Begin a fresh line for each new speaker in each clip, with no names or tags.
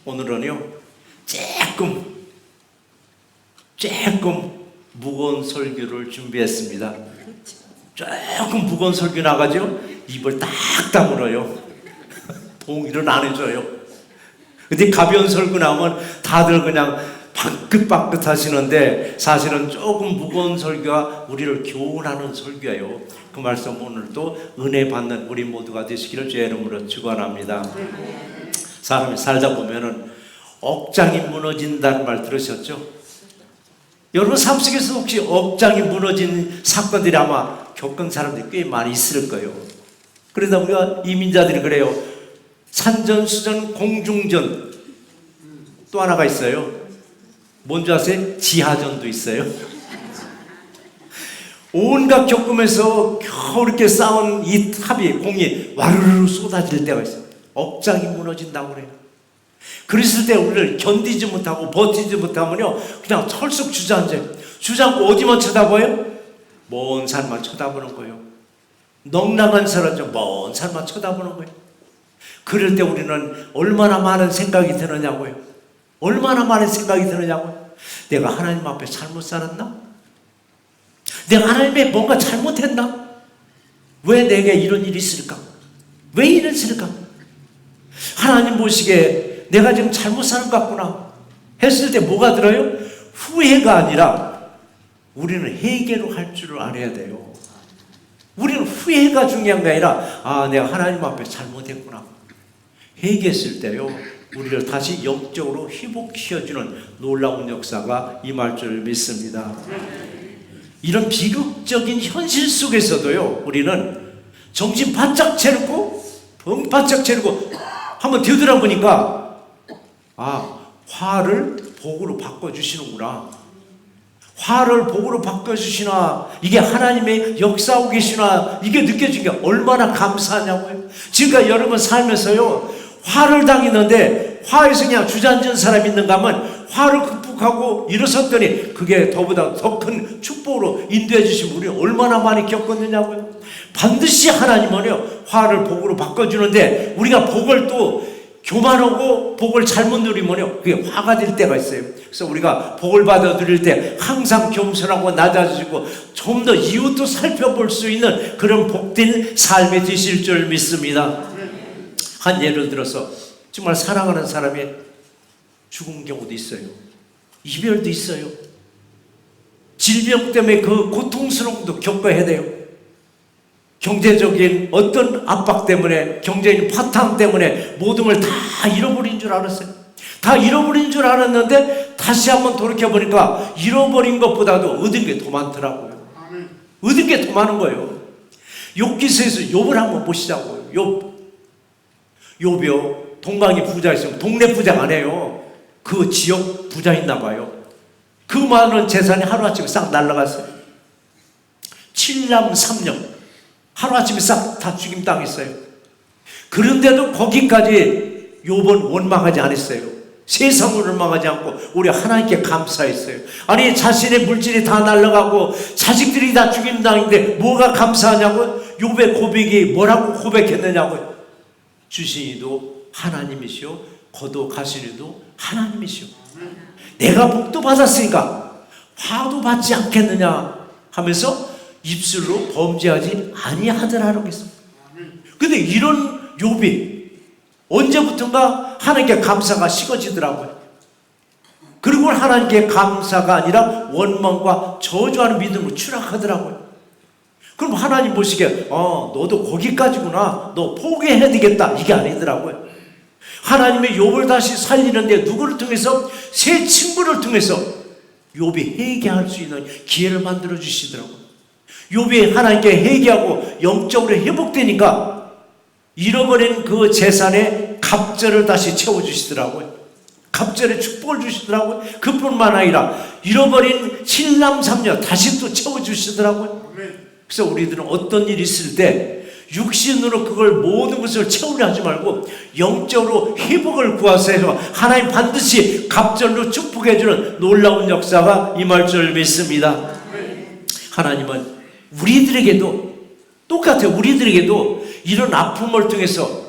오늘은요, 조금 무거운 설교를 준비했습니다. 조금 무거운 설교 나가죠? 입을 딱 다물어요. 동의를 안 해줘요. 근데 가벼운 설교 나오면 다들 그냥 방긋방긋 하시는데, 사실은 조금 무거운 설교가 우리를 교훈하는 설교예요. 그 말씀 오늘도 은혜 받는 우리 모두가 되시기를 주의 이름으로 축원합니다. 사람이 살다 보면은 억장이 무너진다는 말 들으셨죠? 여러분 삶 속에서 혹시 억장이 무너진 사건들이 아마 겪은 사람들이 꽤 많이 있을 거예요. 그러다 우리가 이민자들이 그래요. 산전수전 공중전, 또 하나가 있어요. 뭔지 아세요? 지하전도 있어요. 온갖 겪으면서 겨우 이렇게 쌓은 이 탑이, 공이 와르르 쏟아질 때가 있어요. 억장이 무너진다고 그래요. 그랬을 때 우리를 견디지 못하고 버티지 못하면요, 그냥 털썩 주저앉고 어디만 쳐다봐요? 먼 산만 쳐다보는 거예요. 넉넉한 사람처럼 먼 산만 쳐다보는 거예요. 그럴 때 우리는 얼마나 많은 생각이 드느냐고요. 얼마나 많은 생각이 드느냐고요. 내가 하나님 앞에 잘못 살았나? 내가 하나님에 뭔가 잘못했나? 왜 내게 이런 일이 있을까? 왜 이랬을까? 하나님 보시기에 내가 지금 잘못 사는 것 같구나 했을 때 뭐가 들어요? 후회가 아니라 우리는 회개로 할 줄을 알아야 돼요. 우리는 후회가 중요한 게 아니라 내가 하나님 앞에 잘못했구나. 회개했을 때요, 우리를 다시 영적으로 회복시켜주는 놀라운 역사가 임할 줄 믿습니다. 이런 비극적인 현실 속에서도요, 우리는 정신 바짝 차리고 벙 바짝 차리고 한번 되돌아보니까 화를 복으로 바꿔주시는구나. 화를 복으로 바꿔주시나, 이게 하나님의 역사하고 계시나, 이게 느껴진 게 얼마나 감사하냐고요. 지금까지 여러분 살면서요, 화를 당했는데 화에서 그냥 주저앉은 사람이 있는가 하면 화를 극복하고 일어섰더니 그게 더보다 더 큰 축복으로 인도해 주신 우리 얼마나 많이 겪었느냐고요. 반드시 하나님은요, 화를 복으로 바꿔주는데 우리가 복을 또 교만하고 복을 잘못 누리면요, 그게 화가 될 때가 있어요. 그래서 우리가 복을 받아 누릴 때 항상 겸손하고 낮아지고 좀 더 이웃도 살펴볼 수 있는 그런 복된 삶이 되실 줄 믿습니다. 한 예를 들어서 정말 사랑하는 사람이 죽은 경우도 있어요. 이별도 있어요. 질병 때문에 그 고통스러움도 겪어야 돼요. 경제적인 어떤 압박 때문에, 경제적인 파탄 때문에 모든 걸 다 잃어버린 줄 알았어요. 다 잃어버린 줄 알았는데 다시 한번 돌이켜보니까 잃어버린 것보다도 얻은 게 더 많더라고요. 얻은 게 더 많은 거예요. 욥기서에서 욥을 한번 보시자고요. 욥이요, 동방에 부자 있으면 동네 부자가 아니에요. 그 지역 부자 있나 봐요. 그 많은 재산이 하루아침에 싹 날아갔어요. 7남 3녀 하루아침에 싹 다 죽임당했어요. 그런데도 거기까지 욥은 원망하지 않았어요. 세상을 원망하지 않고 우리 하나님께 감사했어요. 아니, 자신의 물질이 다 날아가고 자식들이 다 죽임당했는데 뭐가 감사하냐고요? 욥의 고백이 뭐라고 고백했느냐고요? 주신이도 하나님이시오, 거둬가시리도 하나님이시오. 내가 복도 받았으니까 화도 받지 않겠느냐 하면서 입술로 범죄하지 아니하더라라고 했습니다. 근데 이런 욥이 언제부턴가 하나님께 감사가 식어지더라고요. 그리고 하나님께 감사가 아니라 원망과 저주하는 믿음으로 추락하더라고요. 그럼 하나님 보시기에 너도 거기까지구나, 너 포기해야 되겠다, 이게 아니더라고요. 하나님의 욥을 다시 살리는데 누구를 통해서? 세 친구를 통해서 욥이 회개할 수 있는 기회를 만들어 주시더라고요. 욥이 하나님께 회개하고 영적으로 회복되니까 잃어버린 그 재산의 갑절을 다시 채워주시더라고요. 갑절의 축복을 주시더라고요. 그뿐만 아니라 잃어버린 7남 3녀 다시 또 채워주시더라고요. 그래서 우리들은 어떤 일이 있을 때 육신으로 그걸 모든 것을 채우려 하지 말고 영적으로 회복을 구하세요. 하나님 반드시 갑절로 축복해 주는 놀라운 역사가 임할 줄 믿습니다. 하나님은 우리들에게도 똑같아요. 우리들에게도 이런 아픔을 통해서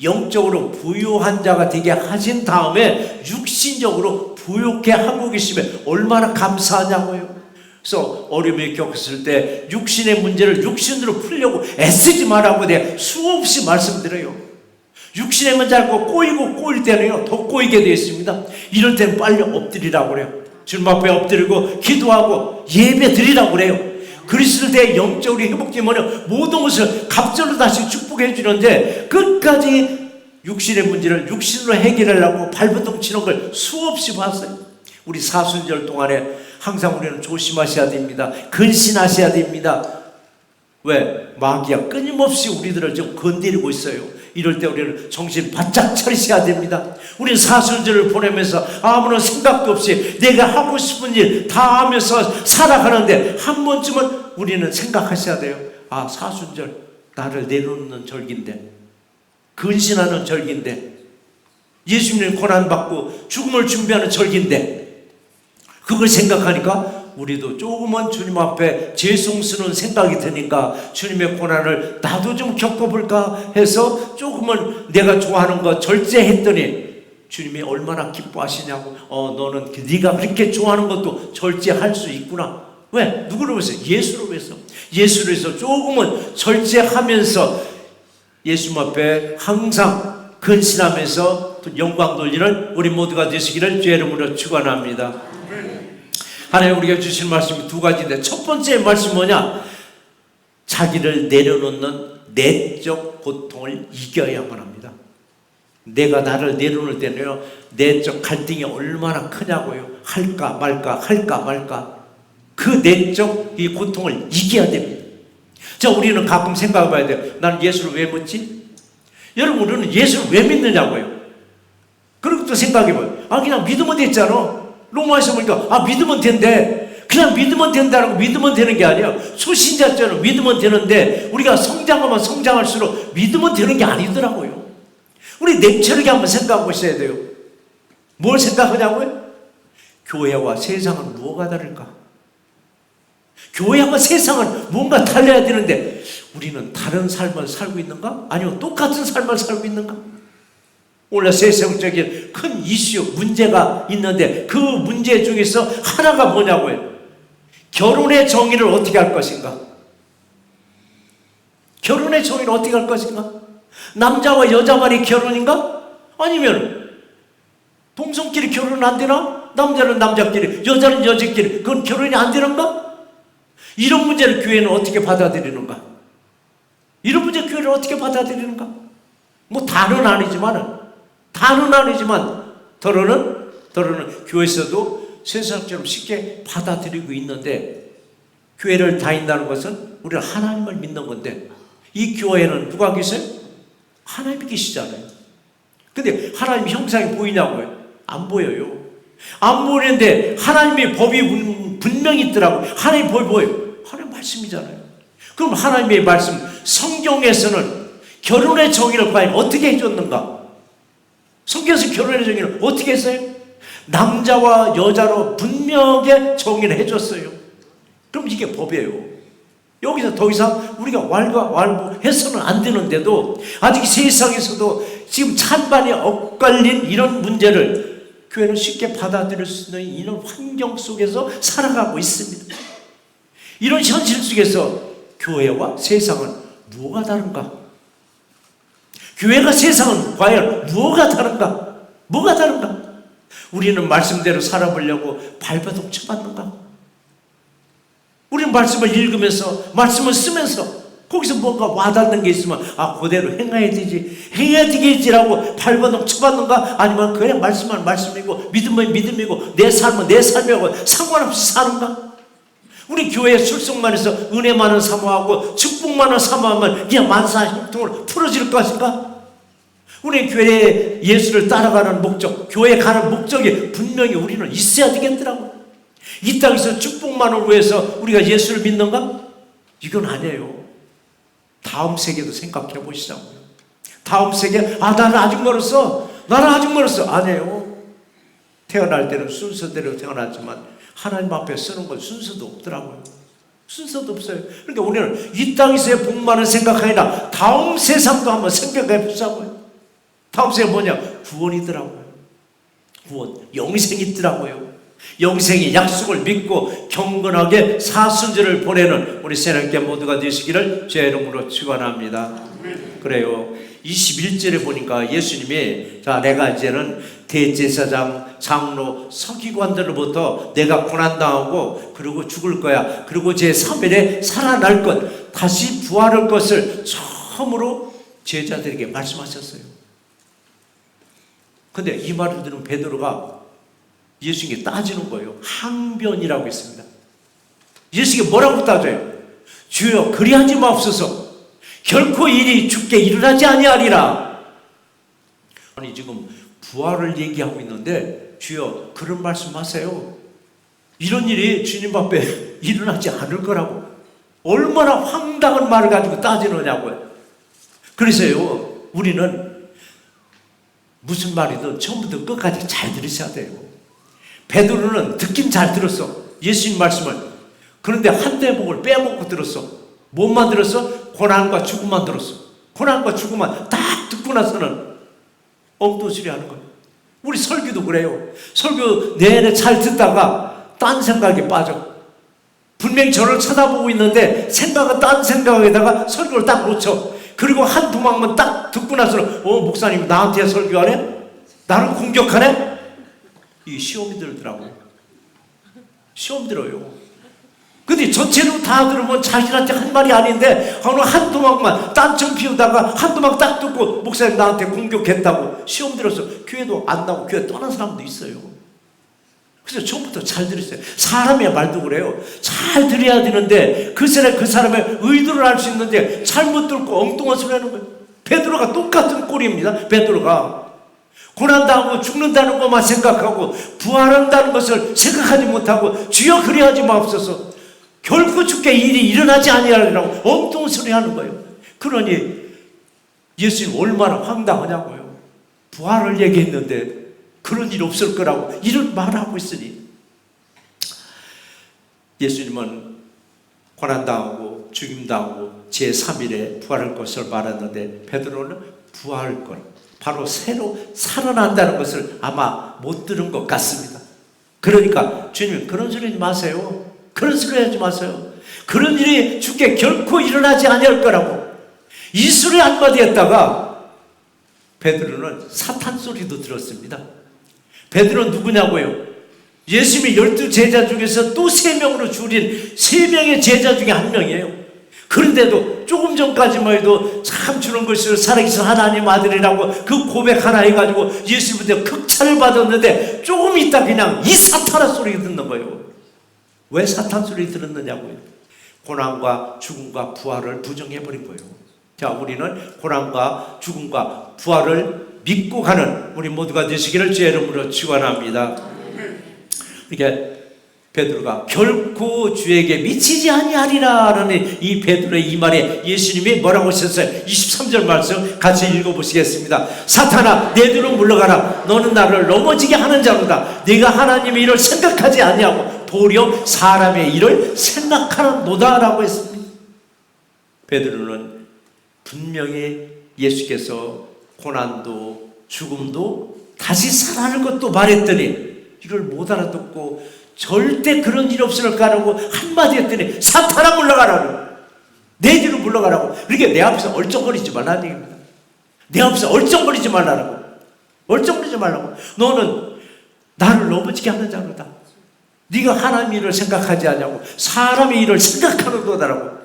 영적으로 부유한 자가 되게 하신 다음에 육신적으로 부유케 하고 계시면 얼마나 감사하냐고요. 그래서 어려움을 겪었을 때 육신의 문제를 육신으로 풀려고 애쓰지 말라고 내가 수없이 말씀드려요. 육신의 문제 알고 꼬일 때는요 더 꼬이게 되어 있습니다. 이럴 때는 빨리 엎드리라고 그래요. 주님 앞에 엎드리고 기도하고 예배 드리라고 그래요. 그랬을 때 영적으로 회복되면 모든 것을 갑절로 다시 축복해 주는데, 끝까지 육신의 문제를 육신으로 해결하려고 발버둥 치는 걸 수없이 봤어요. 우리 사순절 동안에 항상 우리는 조심하셔야 됩니다. 근신하셔야 됩니다. 왜? 마귀가 끊임없이 우리들을 좀 건드리고 있어요. 이럴 때 우리는 정신 바짝 차리셔야 됩니다. 우리는 사순절을 보내면서 아무런 생각도 없이 내가 하고 싶은 일 다 하면서 살아가는데, 한 번쯤은 우리는 생각하셔야 돼요. 아, 사순절 나를 내놓는 절기인데, 근신하는 절기인데, 예수님 고난받고 죽음을 준비하는 절기인데, 그걸 생각하니까 우리도 조금은 주님 앞에 죄송스러운 생각이 드니까 주님의 고난을 나도 좀 겪어볼까 해서 조금은 내가 좋아하는 거 절제했더니 주님이 얼마나 기뻐하시냐고. 너는 네가 그렇게 좋아하는 것도 절제할 수 있구나. 왜? 누구를 위해서? 예수를 위해서. 예수를 위해서 조금은 절제하면서 예수 앞에 항상 근신하면서 영광 돌리는 우리 모두가 되시기를 주의 이름으로 축원합니다. 하나님 우리가 주신 말씀이 두 가지인데, 첫 번째 말씀이 뭐냐? 자기를 내려놓는 내적 고통을 이겨야만 합니다. 내가 나를 내려놓을 때는요, 내적 갈등이 얼마나 크냐고요. 할까 말까 할까 말까. 그 내적 이 고통을 이겨야 됩니다. 자, 우리는 가끔 생각해 봐야 돼요. 나는 예수를 왜 믿지? 여러분, 우리는 예수를 왜 믿느냐고요. 그리고 또 생각해 봐요. 그냥 믿으면 됐잖아. 로마에서 보니까 믿으면 된대. 그냥 믿으면 된다고 믿으면 되는 게 아니에요. 초신자처럼 믿으면 되는데, 우리가 성장하면 성장할수록 믿으면 되는 게 아니더라고요. 우리 냉철하게 한번 생각해 보셔야 돼요. 뭘 생각하냐고요? 교회와 세상은 뭐가 다를까? 교회와 세상은 뭔가 달라야 되는데 우리는 다른 삶을 살고 있는가? 아니면 똑같은 삶을 살고 있는가? 오늘 세상적인 큰 이슈, 문제가 있는데 그 문제 중에서 하나가 뭐냐고요? 결혼의 정의를 어떻게 할 것인가? 결혼의 정의를 어떻게 할 것인가? 남자와 여자만이 결혼인가? 아니면 동성끼리 결혼 안 되나? 남자는 남자끼리, 여자는 여자끼리, 그건 결혼이 안 되는가? 이런 문제를 교회는 어떻게 받아들이는가? 이런 문제 교회를 어떻게 받아들이는가? 뭐 다는 아니지만 더러는 교회에서도 세상처럼 쉽게 받아들이고 있는데, 교회를 다닌다는 것은 우리는 하나님을 믿는 건데, 이 교회에는 누가 계세요? 하나님이 계시잖아요. 근데 하나님 형상이 보이냐고요? 안 보여요. 안 보이는데 하나님의 법이 분명히 있더라고요. 하나님의 법이 보여요. 하나님 말씀이잖아요. 그럼 하나님의 말씀, 성경에서는 결혼의 정의를 과연 어떻게 해줬는가? 성경에서 결혼의 정의를 어떻게 했어요? 남자와 여자로 분명하게 정의를 해줬어요. 그럼 이게 법이에요. 여기서 더 이상 우리가 왈가왈부해서는 안 되는데도, 아직 세상에서도 지금 찬반이 엇갈린 이런 문제를 교회는 쉽게 받아들일 수 있는 이런 환경 속에서 살아가고 있습니다. 이런 현실 속에서 교회와 세상은 뭐가 다른가? 교회가 세상은 과연 뭐가 다른가? 뭐가 다른가? 우리는 말씀대로 살아보려고 발버둥 쳐봤는가? 우리는 말씀을 읽으면서, 말씀을 쓰면서 거기서 뭔가 와닿는 게 있으면 그대로 행해야 되겠지라고 발버둥 쳐봤는가? 아니면 그냥 말씀은 말씀이고 믿음은 믿음이고 내 삶은 내 삶이고 상관없이 사는가? 우리 교회 출석만 해서 은혜만을 사모하고 축복만을 사모하면 그냥 만사형통으로 풀어질 것인가? 우리 교회에 예수를 따라가는 목적, 교회에 가는 목적이 분명히 우리는 있어야 되겠더라고. 이 땅에서 축복만을 위해서 우리가 예수를 믿는가? 이건 아니에요. 다음 세계도 생각해 보시자고요. 다음 세계, 나는 아직 멀었어. 아니에요. 태어날 때는 순서대로 태어났지만 하나님 앞에 쓰는 건 순서도 없더라고요. 순서도 없어요. 그러니까 우리는 이 땅에서의 복만을 생각하니라 다음 세상도 한번 생각해 보자고요. 다음 생이 뭐냐? 구원이더라고요. 구원, 영생이 있더라고요. 영생의 약속을 믿고 경건하게 사순절을 보내는 우리 새롭게 모두가 되시기를 제 이름으로 축원합니다. 그래요. 21절에 보니까 예수님이 자, 내가 이제는 대제사장, 장로, 서기관들로부터 내가 고난당하고 그리고 죽을 거야. 그리고 제3일에 살아날 것, 다시 부활할 것을 처음으로 제자들에게 말씀하셨어요. 근데 이 말을 들은 베드로가 예수님께 따지는 거예요. 항변이라고 했습니다. 예수님께 뭐라고 따져요? 주여 그리하지 마옵소서. 결코 일이 주께 일어나지 아니하리라. 아니 지금 부활을 얘기하고 있는데 주여 그런 말씀하세요. 이런 일이 주님 앞에 일어나지 않을 거라고. 얼마나 황당한 말을 가지고 따지느냐고요. 그래서요 우리는 무슨 말이든 처음부터 끝까지 잘 들으셔야 돼요. 베드로는 듣긴 잘 들었어. 예수님 말씀을. 그런데 한 대목을 빼먹고 들었어. 뭐만 들었어? 고난과 죽음만 들었어. 고난과 죽음만 딱 듣고 나서는 엉뚱소리 하는 거예요. 우리 설교도 그래요. 설교 내내 잘 듣다가 딴 생각에 빠져. 분명히 저를 쳐다보고 있는데 생각은 딴 생각에다가 설교를 딱 놓쳐. 그리고 한 도망만 딱 듣고 나서는 목사님 나한테 설교하네? 나를 공격하네? 이 시험이 들더라고요. 시험 들어요. 근데 전체로 다 들으면 자신한테 한 말이 아닌데 어느 한 도망만 딴청 피우다가 한 도망 딱 듣고 목사님 나한테 공격했다고 시험 들어서 교회도 안 나오고 교회 떠난 사람도 있어요. 그래서 처음부터 잘 들으세요. 사람의 말도 그래요. 잘 들어야 되는데 그 사람의 의도를 알 수 있는데 잘못 듣고 엉뚱한 소리 하는 거예요. 베드로가 똑같은 꼴입니다. 베드로가 고난당하고 죽는다는 것만 생각하고 부활한다는 것을 생각하지 못하고 주여 그리하지 마옵소서. 결코 주께 일이 일어나지 아니하리라고 엉뚱한 소리 하는 거예요. 그러니 예수님 얼마나 황당하냐고요. 부활을 얘기했는데 그런 일 없을 거라고 이런 말을 하고 있으니 예수님은 고난당하고 죽임당하고 제3일에 부활할 것을 말했는데 베드로는 부활할 것, 바로 새로 살아난다는 것을 아마 못 들은 것 같습니다. 그러니까 주님 그런 소리 하지 마세요. 그런 소리 하지 마세요. 그런 일이 주께 결코 일어나지 아니할 거라고 이 소리 한마디 했다가 베드로는 사탄 소리도 들었습니다. 베드로는 누구냐고요? 예수님이 12제자 중에서 또 3명으로 줄인 3명의 제자 중에 한 명이에요. 그런데도 조금 전까지만 해도 참 주는 것이 살아계신 하나님 아들이라고 그 고백 하나 해가지고 예수님한테 극찬을 받았는데 조금 있다 그냥 이 사탄아 소리 듣는 거예요. 왜 사탄 소리 들었느냐고요? 고난과 죽음과 부활을 부정해버린 거예요. 자, 우리는 고난과 죽음과 부활을 믿고 가는 우리 모두가 되시기를 주의 이름으로 축원합니다. 이게 베드로가 결코 주에게 미치지 아니하리라라는 이 베드로의 이 말에 예수님이 뭐라고 하셨어요? 23절 말씀 같이 읽어보시겠습니다. 사탄아 내 뒤로 물러가라. 너는 나를 넘어지게 하는 자로다. 네가 하나님의 일을 생각하지 아니하고 도리어 사람의 일을 생각하는도다라고 했습니다. 베드로는 분명히 예수께서 고난도 죽음도 다시 살아날 것도 말했더니 이걸 못 알아듣고 절대 그런 일 없을 거라고 한마디 했더니 사탄아 물러가라고, 내 뒤로 물러가라고. 그러니까 내 앞에서 얼쩡거리지 말라는 얘기입니다. 내 앞에서 얼쩡거리지 말라고. 얼쩡거리지 말라고. 너는 나를 넘어지게 하는 자로다. 네가 하나님의 일을 생각하지 않냐고 사람의 일을 생각하는 거다라고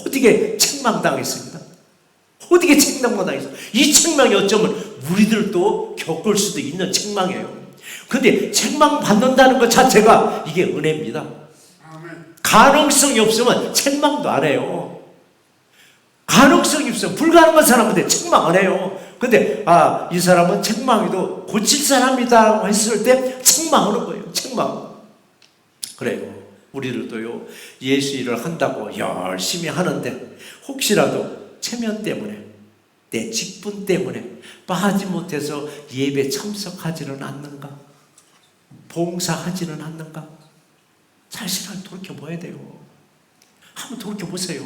호되게 책망당했습니다. 호되게 책망당했어. 이 책망이 어쩌면 우리들도 겪을 수도 있는 책망이에요. 근데 책망 받는다는 것 자체가 이게 은혜입니다. 가능성이 없으면 책망도 안 해요. 가능성이 없으면 불가능한 사람한테 책망 안 해요. 근데 이 사람은 책망해도 고칠 사람이다 했을 때 책망하는 거예요. 책망. 그래요. 우리들도요 예수 일을 한다고 열심히 하는데 혹시라도 체면 때문에 내 직분 때문에 빠지 못해서 예배 참석하지는 않는가? 봉사하지는 않는가? 자신을 돌이켜봐야 돼요. 한번 돌이켜보세요.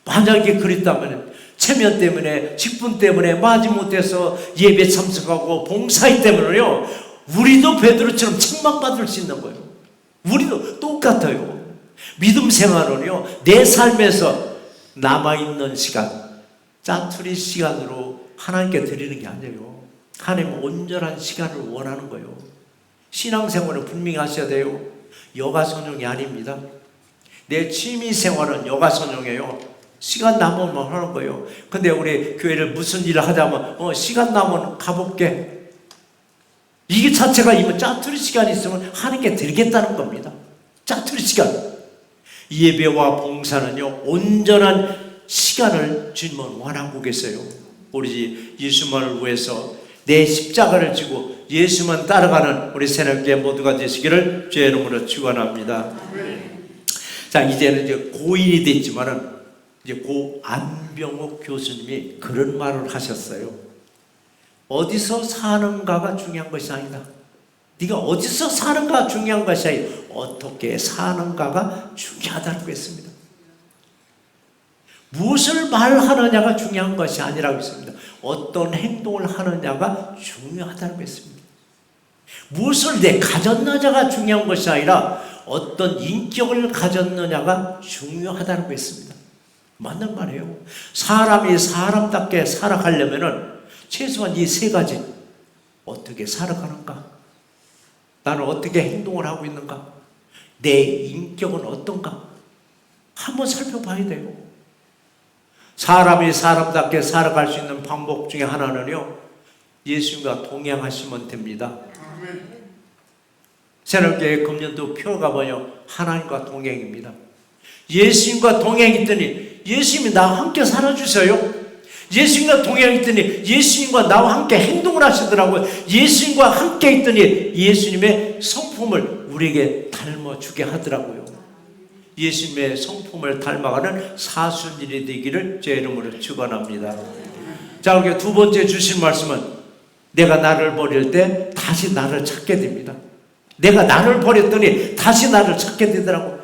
만약에 그랬다면 체면 때문에, 직분 때문에 마지못해서 예배 참석하고 봉사이 때문에요, 우리도 베드로처럼 책망받을 수 있는 거예요. 우리도 똑같아요. 믿음 생활은요, 내 삶에서 남아있는 시간, 짜투리 시간으로 하나님께 드리는 게 아니에요. 하나님은 온전한 시간을 원하는 거예요. 신앙생활은 분명히 하셔야 돼요. 여가선용이 아닙니다. 내 취미생활은 여가선용이에요. 시간 남으면 하는 거예요. 근데 우리 교회를 무슨 일을 하자면 시간 남으면 가볼게. 이게 자체가 이거 짜투리 시간이 있으면 하나님께 드리겠다는 겁니다. 짜투리 시간. 예배와 봉사는요, 온전한 시간을 주님은 원하고 계세요. 우리 예수만을 위해서 내 십자가를 지고 예수만 따라가는 우리 새롭게 모두가 되시기를 주의 이름으로 축원합니다. 자, 이제는 이제 고인이 됐지만은 이제 고 안병옥 교수님이 그런 말을 하셨어요. 어디서 사는가가 중요한 것이 아니다. 네가 어디서 사는가 중요한 것이 아니라 어떻게 사는가가 중요하다고 했습니다. 무엇을 말하느냐가 중요한 것이 아니라고 했습니다. 어떤 행동을 하느냐가 중요하다고 했습니다. 무엇을 내 가졌느냐가 중요한 것이 아니라 어떤 인격을 가졌느냐가 중요하다고 했습니다. 맞는 말이에요. 사람이 사람답게 살아가려면은 최소한 이 세 가지, 어떻게 살아가는가, 나는 어떻게 행동을 하고 있는가, 내 인격은 어떤가 한번 살펴봐야 돼요. 사람이 사람답게 살아갈 수 있는 방법 중에 하나는요, 예수님과 동행하시면 됩니다. 새롭게 금년도 표가 뭐요? 하나님과 동행입니다. 예수님과 동행했더니 예수님이 나와 함께 살아주세요. 예수님과 동행했더니 예수님과 나와 함께 행동을 하시더라고요. 예수님과 함께 있더니 예수님의 성품을 우리에게 닮아주게 하더라고요. 예수님의 성품을 닮아가는 사순일이 되기를 제 이름으로 축원합니다. 자, 그렇게 두 번째 주신 말씀은 내가 나를 버릴 때 다시 나를 찾게 됩니다. 내가 나를 버렸더니 다시 나를 찾게 되더라고요.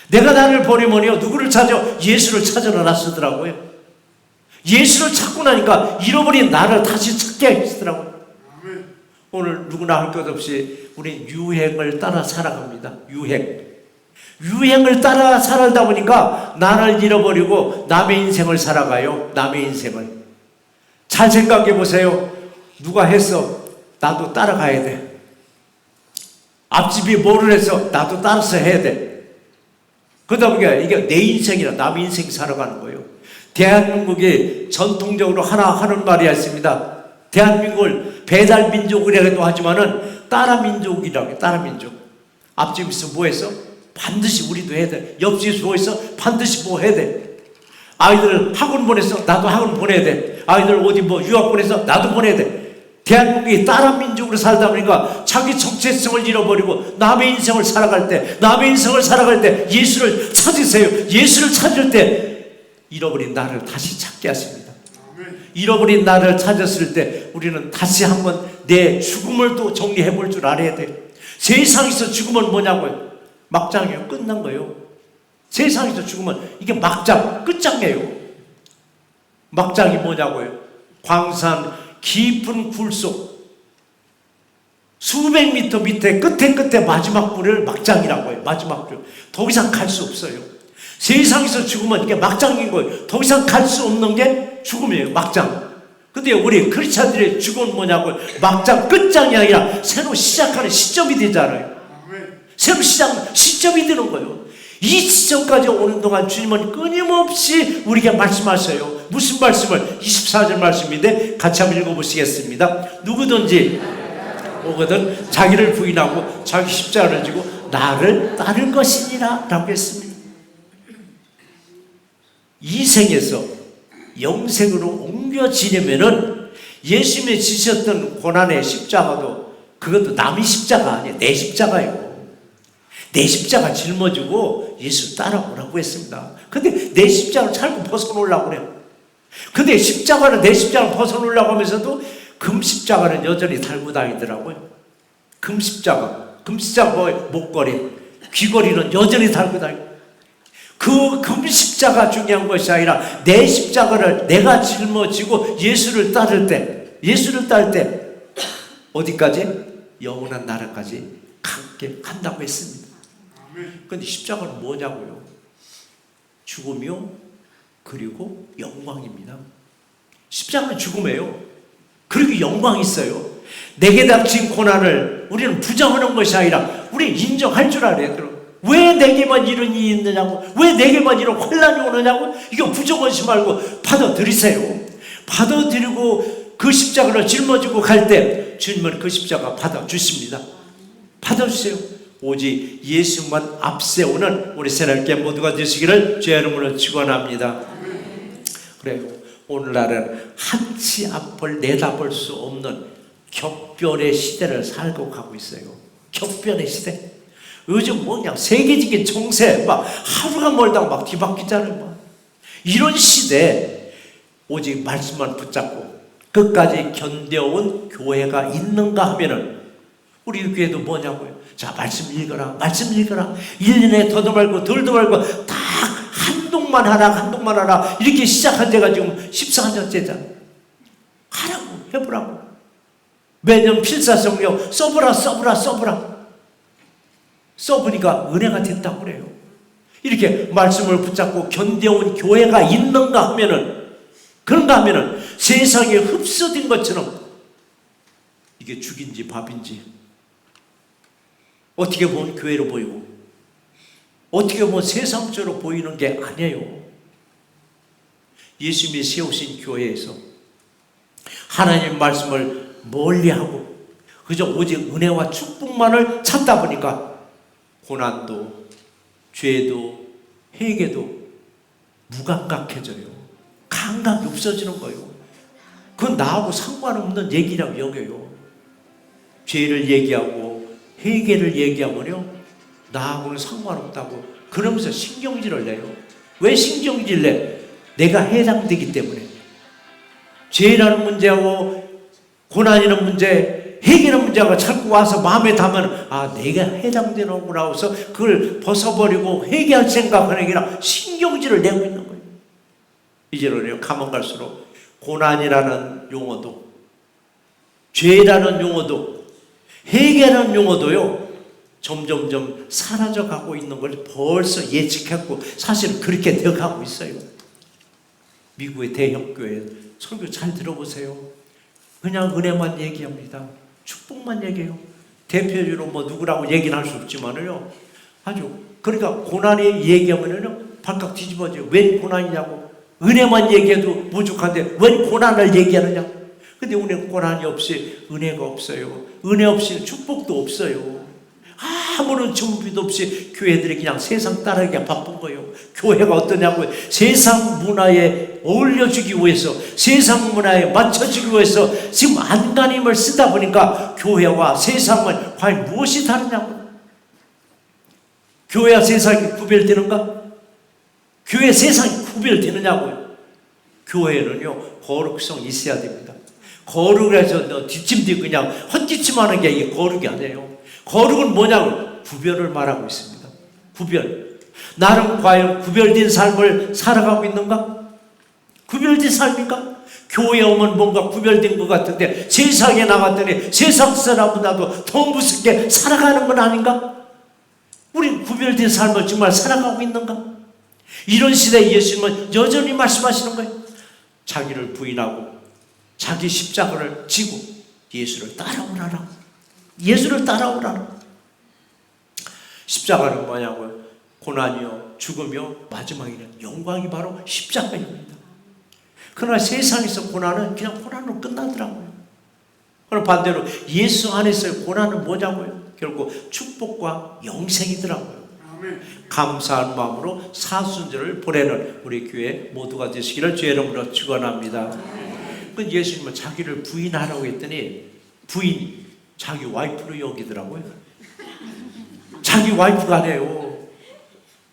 내가 나를 버리면요, 누구를 찾아? 예수를 찾으러 나서더라고요. 예수를 찾고 나니까 잃어버린 나를 다시 찾게 하시더라고요. 오늘 누구나 할 것 없이 우리 유행을 따라 살아갑니다. 유행을 따라 살다 보니까 나를 잃어버리고 남의 인생을 살아가요. 남의 인생을. 잘 생각해 보세요. 누가 했어? 나도 따라가야 돼. 앞집이 뭐를 해서 나도 따라서 해야 돼. 그러다 보니까 이게 내 인생이라 남의 인생 살아가는 거예요. 대한민국이 전통적으로 하나 하는 말이 있습니다. 대한민국을 배달민족이라고도 하지만은 따라민족이라고. 따라민족. 앞집에서 뭐 했어? 반드시 우리도 해야 돼. 옆집에서 뭐 했어? 반드시 뭐 해야 돼. 아이들 학원 보내서 나도 학원 보내야 돼. 아이들 어디 뭐 유학 보내서 나도 보내야 돼. 대한민국이 따라민족으로 살다 보니까 자기 정체성을 잃어버리고 남의 인생을 살아갈 때 예수를 찾으세요. 예수를 찾을 때 잃어버린 나를 다시 찾게 하십니다. 잃어버린 나를 찾았을 때 우리는 다시 한번 내 죽음을 또 정리해 볼 줄 알아야 돼요. 세상에서 죽으면 뭐냐고요? 막장이에요. 끝난 거예요. 세상에서 죽으면 이게 막장, 끝장이에요. 막장이 뭐냐고요? 광산 깊은 굴속 수백 미터 밑에 끝에 마지막 굴을 막장이라고 해요. 마지막 굴. 더 이상 갈 수 없어요. 세상에서 죽으면 이게 막장인 거예요. 더 이상 갈 수 없는 게 죽음이에요. 막장. 근데 우리 크리스찬들의 죽음은 뭐냐고요? 막장, 끝장이 아니라 새로 시작하는 시점이 되잖아요. 새로 시점이 되는 거예요. 이 시점까지 오는 동안 주님은 끊임없이 우리에게 말씀하셔요. 무슨 말씀을? 24절 말씀인데 같이 한번 읽어보시겠습니다. 누구든지 오거든 자기를 부인하고 자기 십자가를 지고 나를 따를 것이니라 라고 했습니다. 이 생에서 영생으로 옮겨지려면은 예수님이 지셨던 고난의 십자가도 그것도 남의 십자가 아니에요. 내 십자가예요. 내 십자가 짊어지고 예수 따라오라고 했습니다. 근데 내 십자가를 자꾸 벗어놓으려고 그래요. 근데 내 십자가를 벗어놓으려고 하면서도 금 십자가는 여전히 달고 다니더라고요. 금 십자가 뭐예요? 목걸이, 귀걸이는 여전히 달고 다니고. 그 금십자가 중요한 것이 아니라 내 십자가를 내가 짊어지고 예수를 따를 때 어디까지? 영원한 나라까지 함께 간다고 했습니다. 그런데 십자가는 뭐냐고요? 죽음이요, 그리고 영광입니다. 십자가는 죽음이에요. 그리고 영광이 있어요. 내게 닥친 고난을 우리는 부정하는 것이 아니라 우리 인정할 줄 알아요. 왜 내게만 이런 일이 있느냐고, 왜 내게만 이런 혼란이 오느냐고, 이거 부정하지 말고 받아들이세요. 받아들이고 그 십자가를 짊어지고 갈 때 주님은 그 십자가 받아주십니다. 받아주세요. 오직 예수만 앞세우는 우리 새날개 모두가 되시기를 주의 이름으로 축원합니다. 그래요. 오늘날은 한치 앞을 내다볼 수 없는 격변의 시대를 살고 가고 있어요. 격변의 시대. 요즘 뭐냐, 세계적인 정세, 막 하루가 멀다고 막 뒤바뀌잖아요. 이런 시대에 오직 말씀만 붙잡고 끝까지 견뎌온 교회가 있는가 하면은 우리 교회도 뭐냐고요? 자, 말씀 읽어라. 1년에 더도 말고 덜도 말고 딱 한동만 하라. 이렇게 시작한 지가 지금 14년째잖아. 하라고, 해보라고. 매년 필사성령 써보라. 써보니까 은혜가 됐다고 그래요. 이렇게 말씀을 붙잡고 견뎌온 교회가 있는가 하면은, 그런가 하면은 세상에 흡수된 것처럼 이게 죽인지 밥인지 어떻게 보면 교회로 보이고 어떻게 보면 세상적으로 보이는 게 아니에요. 예수님이 세우신 교회에서 하나님 말씀을 멀리하고 그저 오직 은혜와 축복만을 찾다 보니까 고난도 죄도 회개도 무감각해져요. 감각이 없어지는 거예요. 그건 나하고 상관없는 얘기라고 여겨요. 죄를 얘기하고 회개를 얘기하면요, 나하고는 상관없다고 그러면서 신경질을 내요. 왜 신경질 내? 내가 해당되기 때문에. 죄라는 문제하고 고난이라는 문제, 회개라는 문제가 자꾸 와서 마음에 담으면 아, 내가 해당되는구나 해서 그걸 벗어버리고 회개할 생각하는 게 아니라 신경질을 내고 있는 거예요. 이제는요, 가면 갈수록 고난이라는 용어도, 죄라는 용어도, 회개라는 용어도요, 점점점 사라져가고 있는 걸 벌써 예측했고 사실은 그렇게 되어가고 있어요. 미국의 대형교회 설교 잘 들어보세요. 그냥 은혜만 얘기합니다. 축복만 얘기해요. 대표적으로 뭐 누구라고 얘기는 할 수 없지만요, 아주 그러니까 고난이 얘기하면요 발칵 뒤집어져요. 웬 고난이냐고. 은혜만 얘기해도 부족한데 웬 고난을 얘기하느냐. 근데 우리는 고난이 없이 은혜가 없어요. 은혜 없이 축복도 없어요. 아무런 준비도 없이 교회들이 그냥 세상 따르기가 바쁜 거예요. 교회가 어떠냐고요? 세상 문화에 어울려주기 위해서, 세상 문화에 맞춰주기 위해서 지금 안간힘을 쓰다 보니까 교회와 세상은 과연 무엇이 다르냐고요? 교회와 세상이 구별되는가? 교회 세상이 구별되느냐고요? 교회는요, 거룩성이 있어야 됩니다. 거룩을 해서 뒷짐뒤 그냥 헛기침하는 게 이게 거룩이 아니에요. 거룩은 뭐냐고? 구별을 말하고 있습니다. 구별. 나는 과연 구별된 삶을 살아가고 있는가? 구별된 삶인가? 교회에 오면 뭔가 구별된 것 같은데 세상에 나갔더니 세상 사람보다도 더 무섭게 살아가는 건 아닌가? 우린 구별된 삶을 정말 살아가고 있는가? 이런 시대에 예수님은 여전히 말씀하시는 거예요. 자기를 부인하고 자기 십자가를 지고 예수를 따라오라라. 예수를 따라오라라. 십자가는 뭐냐고요? 고난이요, 죽음이요, 마지막에는 영광이 바로 십자가입니다. 그러나 세상에서 고난은 그냥 고난으로 끝나더라고요. 그럼 반대로 예수 안에서의 고난은 뭐냐고요? 결국 축복과 영생이더라고요. 감사한 마음으로 사순절을 보내는 우리 교회 모두가 되시기를 주의 이름으로 축원합니다. 그 예수님은 자기를 부인하라고 했더니 부인, 자기 와이프로 여기더라고요. 자기 와이프가 아니에요.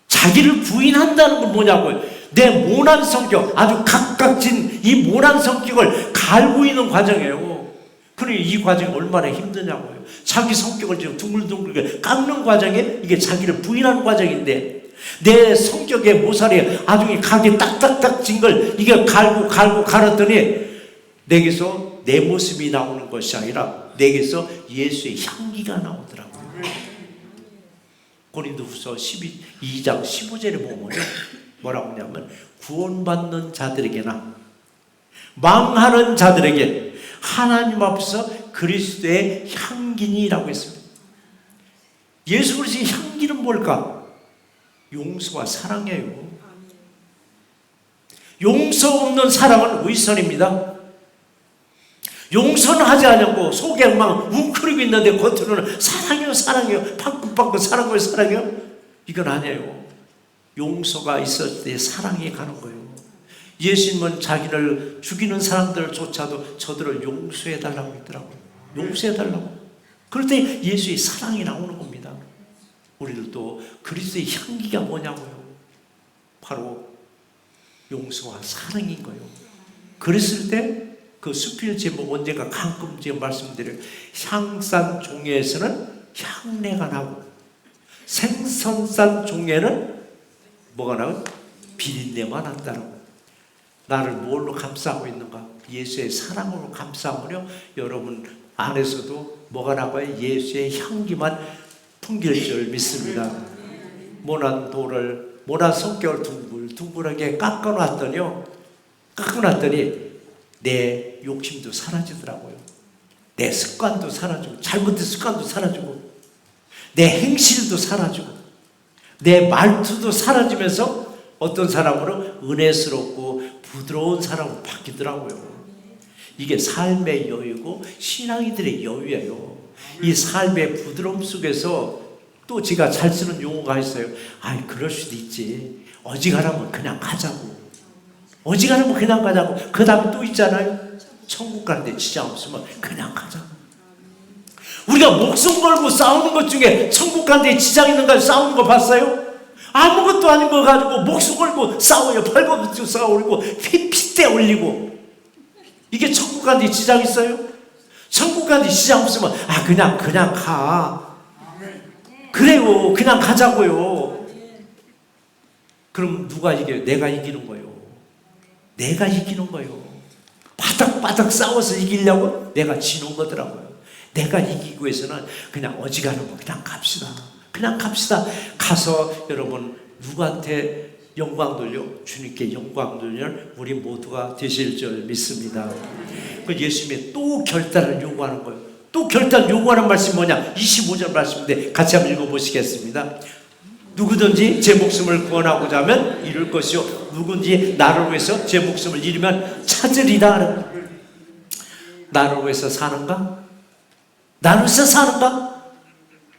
자기를 부인한다는 건 뭐냐고요? 내 모난 성격, 아주 각각진 이 모난 성격을 갈고 있는 과정이에요. 그러니 이 과정이 얼마나 힘드냐고요. 자기 성격을 지금 둥글둥글 깎는 과정에 이게 자기를 부인하는 과정인데 내 성격의 모서리에 아주 각이 딱딱딱 진 걸 이게 갈고 갈았더니 내게서 내 모습이 나오는 것이 아니라 내게서 예수의 향기가 나오더라고요. 고린도후서 12장 15절에 보면 뭐라고 하냐면 구원받는 자들에게나 망하는 자들에게 하나님 앞에서 그리스도의 향기니라고 했습니다. 예수 그리스도의 향기는 뭘까? 용서와 사랑이에요. 용서 없는 사랑은 위선입니다. 용서는 하지 않고 속에 막 웅크리고 있는데 겉으로는 사랑해요 방긋방긋 사랑해요 이건 아니에요. 용서가 있을 때 사랑이 가는 거예요. 예수님은 자기를 죽이는 사람들조차도 저들을 용서해달라고 했더라고요. 용서해달라고. 그럴 때 예수의 사랑이 나오는 겁니다. 우리들도 그리스도의 향기가 뭐냐고요? 바로 용서와 사랑인 거예요. 그랬을 때 그 수필 제목 언젠가 가끔 제가 말씀드려요. 향산 종에서는 향내가 나고 생선산 종에는 뭐가 나고? 비린내만 난다고. 나를 뭘로 감싸고 있는가? 예수의 사랑으로 감싸으며 여러분 안에서도 뭐가 나고요? 예수의 향기만 풍길 줄 믿습니다. 모난 돌을 모난 성격을 둥글하게 깎아놨더니 내 욕심도 사라지더라고요. 내 습관도 사라지고 잘못된 습관도 사라지고 내 행실도 사라지고 내 말투도 사라지면서 어떤 사람으로 은혜스럽고 부드러운 사람으로 바뀌더라고요. 이게 삶의 여유고 신앙이들의 여유예요. 이 삶의 부드러움 속에서 또 제가 잘 쓰는 용어가 있어요. 아이 그럴 수도 있지. 어지간하면 그냥 가자고. 어지간하면 그냥 가자고. 그 다음에 또 있잖아요. 천국 가는데 지장 없으면 그냥 가자고. 우리가 목숨 걸고 싸우는 것 중에 천국 가는데 지장 있는가 싸우는 거 봤어요? 아무것도 아닌 거 가지고 목숨 걸고 싸워요. 팔굽혀펴고 싸우고 핏대 올리고. 이게 천국 가는데 지장 있어요? 천국 가는데 지장 없으면 그냥 가. 그래요. 그냥 가자고요. 그럼 누가 이겨요? 내가 이기는 거예요. 내가 이기는 거예요. 바닥바닥 싸워서 이기려고 내가 지는 거더라고요. 내가 이기기 위해서는 그냥 어지간하면 그냥 갑시다. 그냥 갑시다. 가서 여러분 누구한테 영광 돌려? 주님께 영광 돌려 우리 모두가 되실 줄 믿습니다. 그 예수님이 또 결단을 요구하는 거예요. 또 결단 요구하는 말씀이 뭐냐? 25절 말씀인데 같이 한번 읽어보시겠습니다. 누구든지 제 목숨을 구원하고자 하면 잃을 것이요 누구든지 나를 위해서 제 목숨을 잃으면 찾으리라. 나를 위해서 사는가? 나를 위해서 사는가?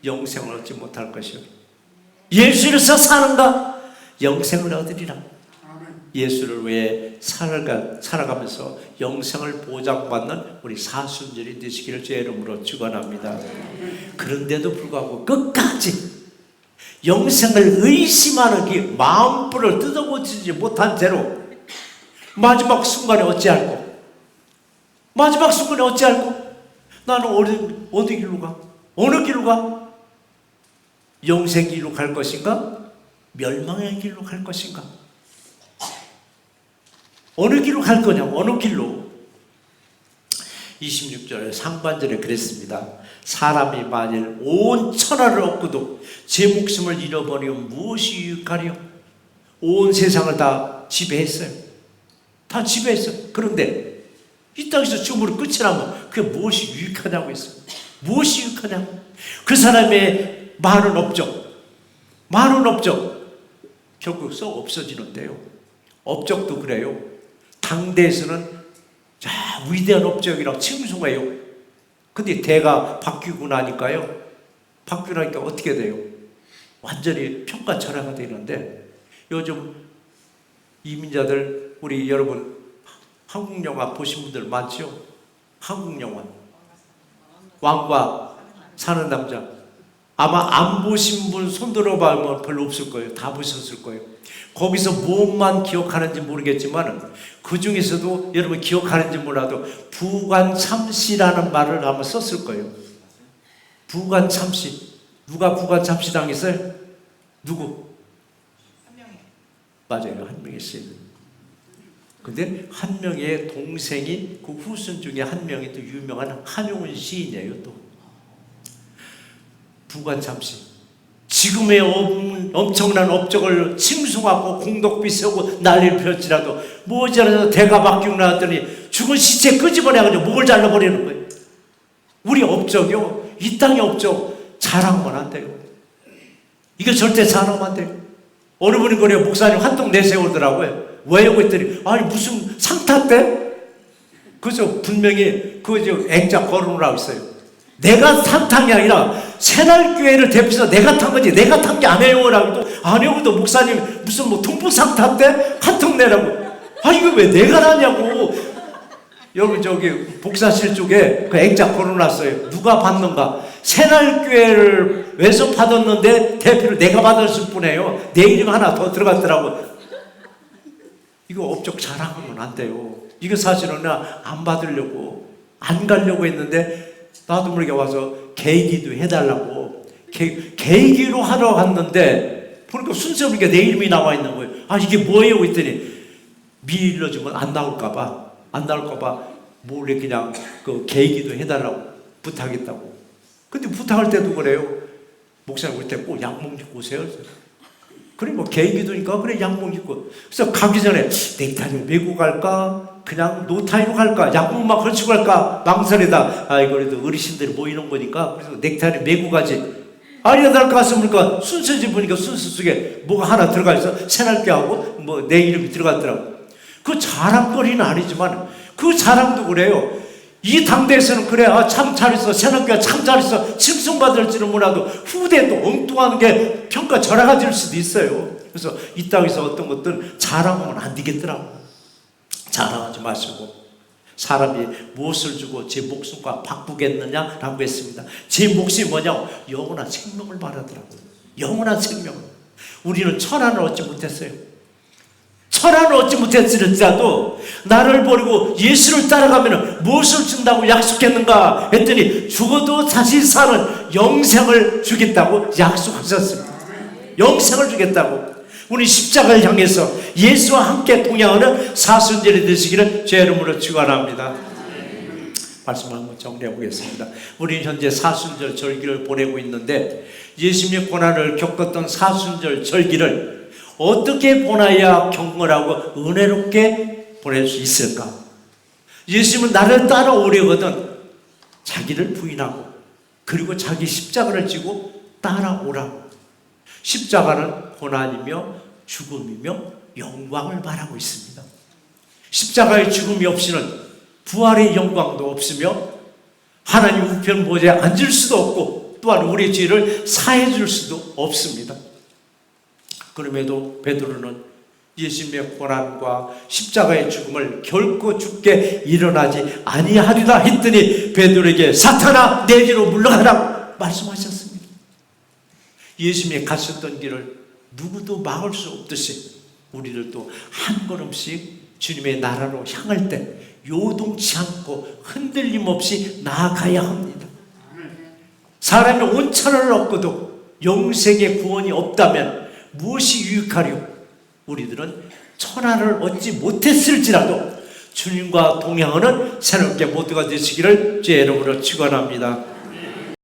영생을 얻지 못할 것이요 예수를 위해서 사는가? 영생을 얻으리라. 예수를 위해 살아가면서 영생을 보장받는 우리 사순절이 되시기를 주의 이름으로 축원합니다. 그런데도 불구하고 끝까지 영생을 의심하는 게 마음불을 뜯어고치지 못한 채로 마지막 순간에 어찌할꼬? 나는 어디 길로 가? 어느 길로 가? 영생 길로 갈 것인가? 멸망의 길로 갈 것인가? 어느 길로 갈 거냐고. 어느 길로? 26절 상반절에 그랬습니다. 사람이 만일 온 천하를 얻고도 제 목숨을 잃어버리면 무엇이 유익하리요? 온 세상을 다 지배했어요. 다 지배했어요. 그런데 이 땅에서 죽음으로 끝이 나면 그게 무엇이 유익하냐고 했어요. 무엇이 유익하냐고. 그 사람의 많은 업적 결국 썩 없어지는데요. 업적도 그래요. 당대에서는 위대한 업적이라고 칭송해요. 근데 대가 바뀌고 나니까 어떻게 돼요? 완전히 평가철화가 되는데 요즘 이민자들 우리 여러분 한국 영화 보신 분들 많죠? 한국 영화 왕과 사는 남자 아마 안 보신 분 손들어 봐면 별로 없을 거예요. 다 보셨을 거예요. 거기서 무엇만 기억하는지 모르겠지만 그 중에서도 여러분 기억하는지 몰라도 부관참시라는 말을 아마 썼을 거예요. 부관참시. 누가 부관참시 당했어요? 누구? 맞아요. 한 명이 있어요. 근데 한 명의 동생이 그 후손 중에 한 명이 또 유명한 한용운 시인이에요. 또 부관참시 지금의 엄청난 업적을 칭송하고 공덕비 세우고 난리를 폈지라도 모자라서 대가 바뀌고 나왔더니 죽은 시체 끄집어내가지고 목을 잘라버리는 거예요. 우리 업적이요, 이 땅의 업적 자랑하면 안 돼요. 이거 절대 자랑하면 안 돼요. 어느 분이 그래요. 목사님 한통 내세우더라고요. 왜요? 그랬더니 아니 무슨 상 탔대? 그죠? 분명히 그 액자 걸어놓으라고 있어요. 내가 상 탄 게 아니라 새날교회를 대표해서 내가 탄 거지 내가 탄 게 아니에요 라고. 아니요, 또 목사님 무슨 뭐 동부상 탔대? 한통 내라고. 아 이거 왜 내가 나냐고. 여러분 저기 복사실 쪽에 그 액자 걸어놨어요. 누가 받는가? 새날교회를 왜서 받았는데 대표를 내가 받았을 뿐이에요. 내 이름 하나 더 들어갔더라고. 이거 업적 자랑하면 안 돼요. 이거 사실은 나 안 받으려고 안 가려고 했는데 나도 모르게 와서 계기도 해달라고 계기로 하러 갔는데 보니까 순서니까 내 이름이 나와 있는 거예요. 아 이게 뭐예요? 했더니 미일러주면 안 나올까봐 몰래 그냥 그 계기도 해달라고 부탁했다고. 근데 부탁할 때도 그래요. 목사님 올 때 꼭 양복 입고 오세요. 그래 뭐 계기도니까 그래 양복 입고. 그래서 가기 전에 넥타이 메고 갈까? 그냥 노타이로 갈까? 양복만 걸치고 갈까? 망설이다. 아 이거 어르신들이 모이는 거니까 그래서 넥타이를 메고 가지. 아니야 가서 보니까 순서지 보니까 순서 속에 뭐가 하나 들어가 있어. 새날교하고 뭐 내 이름이 들어갔더라고. 그 자랑거리는 아니지만 그 자랑도 그래요. 이 당대에서는 그래 참 잘했어 새날교가 참 잘했어 칭송받을지는 몰라도 후대도 엉뚱한 게 평가 절하가 수도 있어요. 그래서 이 땅에서 어떤 것들은 자랑하면 안 되겠더라고. 자랑하지 마시고 사람이 무엇을 주고 제 목숨과 바꾸겠느냐라고 했습니다. 제 몫이 뭐냐? 영원한 생명을 말하더라고요. 영원한 생명을. 우리는 천하를 얻지 못했어요. 천하를 얻지 못했을지라도 나를 버리고 예수를 따라가면 무엇을 준다고 약속했는가 했더니 죽어도 다시 사는 영생을 주겠다고 약속하셨습니다. 영생을 주겠다고. 우리 십자가를 향해서 예수와 함께 동행하는 사순절이 되시기를 제 이름으로 축원합니다. 말씀을 한번 정리해 보겠습니다. 우리는 현재 사순절 절기를 보내고 있는데 예수님의 고난을 겪었던 사순절 절기를 어떻게 보내야 경건하고 은혜롭게 보낼 수 있을까? 예수님은 나를 따라오려거든 자기를 부인하고 그리고 자기 십자가를 지고 따라오라고. 십자가는 고난이며 죽음이며 영광을 말하고 있습니다. 십자가의 죽음이 없이는 부활의 영광도 없으며 하나님 우편 보좌에 앉을 수도 없고 또한 우리의 죄를 사해 줄 수도 없습니다. 그럼에도 베드로는 예수님의 고난과 십자가의 죽음을 결코 죽게 일어나지 아니하리라 했더니 베드로에게 사탄아 내 뒤로 물러가라 말씀하셨습니다. 예수님이 가셨던 길을 누구도 막을 수 없듯이 우리들도 한 걸음씩 주님의 나라로 향할 때 요동치 않고 흔들림 없이 나아가야 합니다. 사람이 온천을 얻고도 영생의 구원이 없다면 무엇이 유익하려? 우리들은 천하를 얻지 못했을지라도 주님과 동행하는 새롭게 모두가 되시기를 제 이름으로 축원합니다.